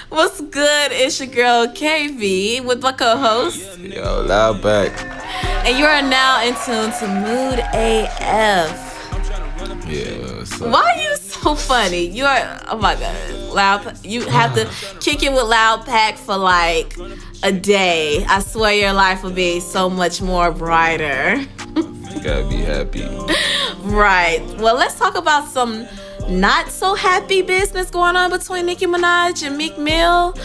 What's good? It's your girl KV with my co-host. Yo, loud back. And you are now in tune to Mood AF. Yeah, what's up? Why are you so funny? You are, oh my God, Loud. You have to kick it with Loud Pack for like a day. I swear your life will be so much more brighter. You gotta be happy. Right. Well, let's talk about some not so happy business going on between Nicki Minaj and Meek Mill.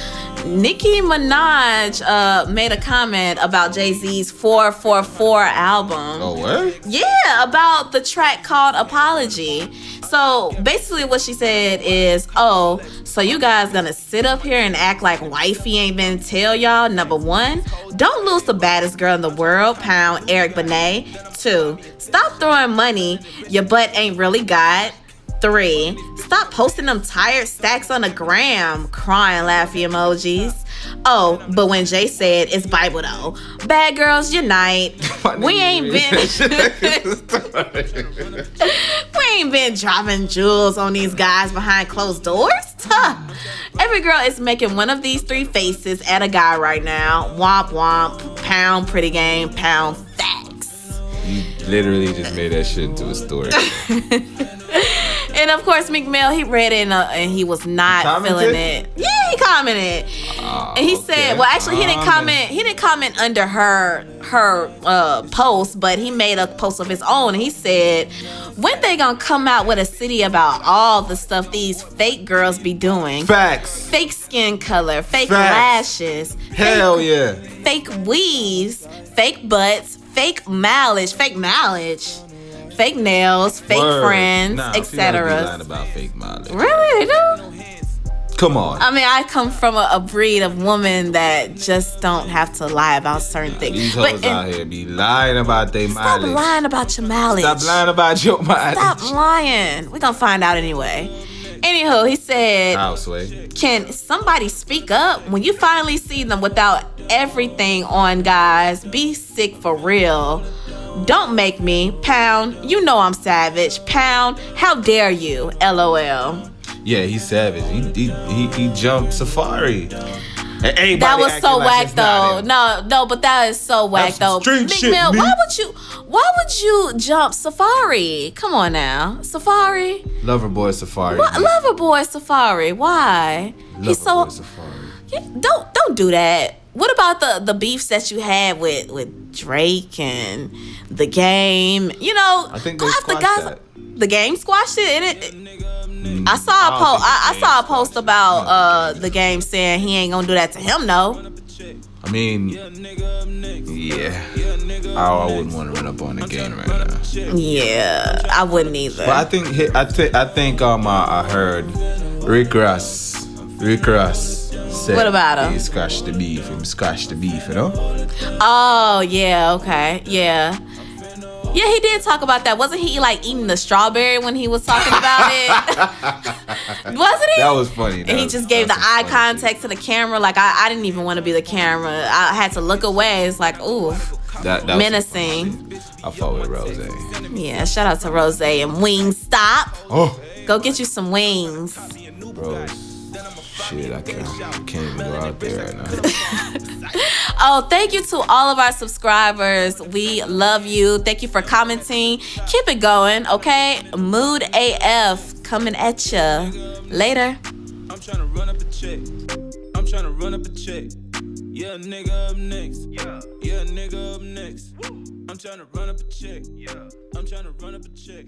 Nicki Minaj made a comment about Jay-Z's 444 album. Oh, what? Yeah, about the track called Apology. So basically what she said is, oh, so you guys gonna sit up here and act like wifey ain't been tell y'all, number one, don't lose the baddest girl in the world, pound Eric Benet. 2, stop throwing money your butt ain't really got. 3, stop posting them tired stacks on the gram, crying laughy emojis. Oh, but when Jay said it's Bible though, bad girls unite. We ain't been dropping jewels on these guys behind closed doors. Huh. Every girl is making one of these 3 faces at a guy right now. Womp womp, pound pretty game, pound facts. You literally just made that shit into a story. And of course, Meek Mill, he read it and he was not feeling it. Yeah, he commented. And he said, well, actually, he didn't comment. He didn't comment under her post, but he made a post of his own. And he said, when they gonna come out with a city about all the stuff these fake girls be doing? Facts. Fake skin color, fake Facts. lashes. Hell yeah. Fake weaves, fake butts, fake mileage, fake nails, fake friends, etc. Lying about fake mileage. Really, they do? Come on. I mean, I come from a breed of women that just don't have to lie about certain things. These hoes out here be lying about their mileage. Stop lying about your mileage. Stop lying about your mileage. Stop lying. We're going to find out anyway. Anywho, he said, Houseway. Can somebody speak up? When you finally see them without everything on, guys, be sick for real. Don't make me. Pound, you know I'm savage. Pound, how dare you? LOL. Yeah, he's savage. He jumped Safari. And that was so like whack though. No, but that is so whack though. Meek Mill, why would you jump Safari? Come on now. Safari? Loverboy Safari. What? Loverboy Safari. Why? He's so Safari. Yeah, don't do that. What about the beefs that you had with Drake and The Game? You know, I think they squashed that. The Game squashed it. I saw a post about The Game saying he ain't gonna do that to him. No. I mean, yeah. I wouldn't want to run up on The Game right now. Yeah, I wouldn't either. But I think I heard Rick Ross said what about him? He scratched the beef, you know? Oh, yeah, okay. Yeah. Yeah, he did talk about that. Wasn't he like eating the strawberry when he was talking about it? Wasn't he? That was funny. And he just gave the eye contact to the camera. Like, I didn't even want to be the camera. I had to look away. It's like, ooh, that menacing. I fought with Rose. Yeah, shout out to Rose and Wingstop. Oh. Go get you some wings. Rose. Shit, I can't even go out there right now. Oh, thank you to all of our subscribers. We love you. Thank you for commenting. Keep it going, okay? Mood AF coming at ya. Later. I'm trying to run up a check. Yeah, nigga up next. Yeah, nigga up next. I'm trying to run up a check. I'm trying to run up a check.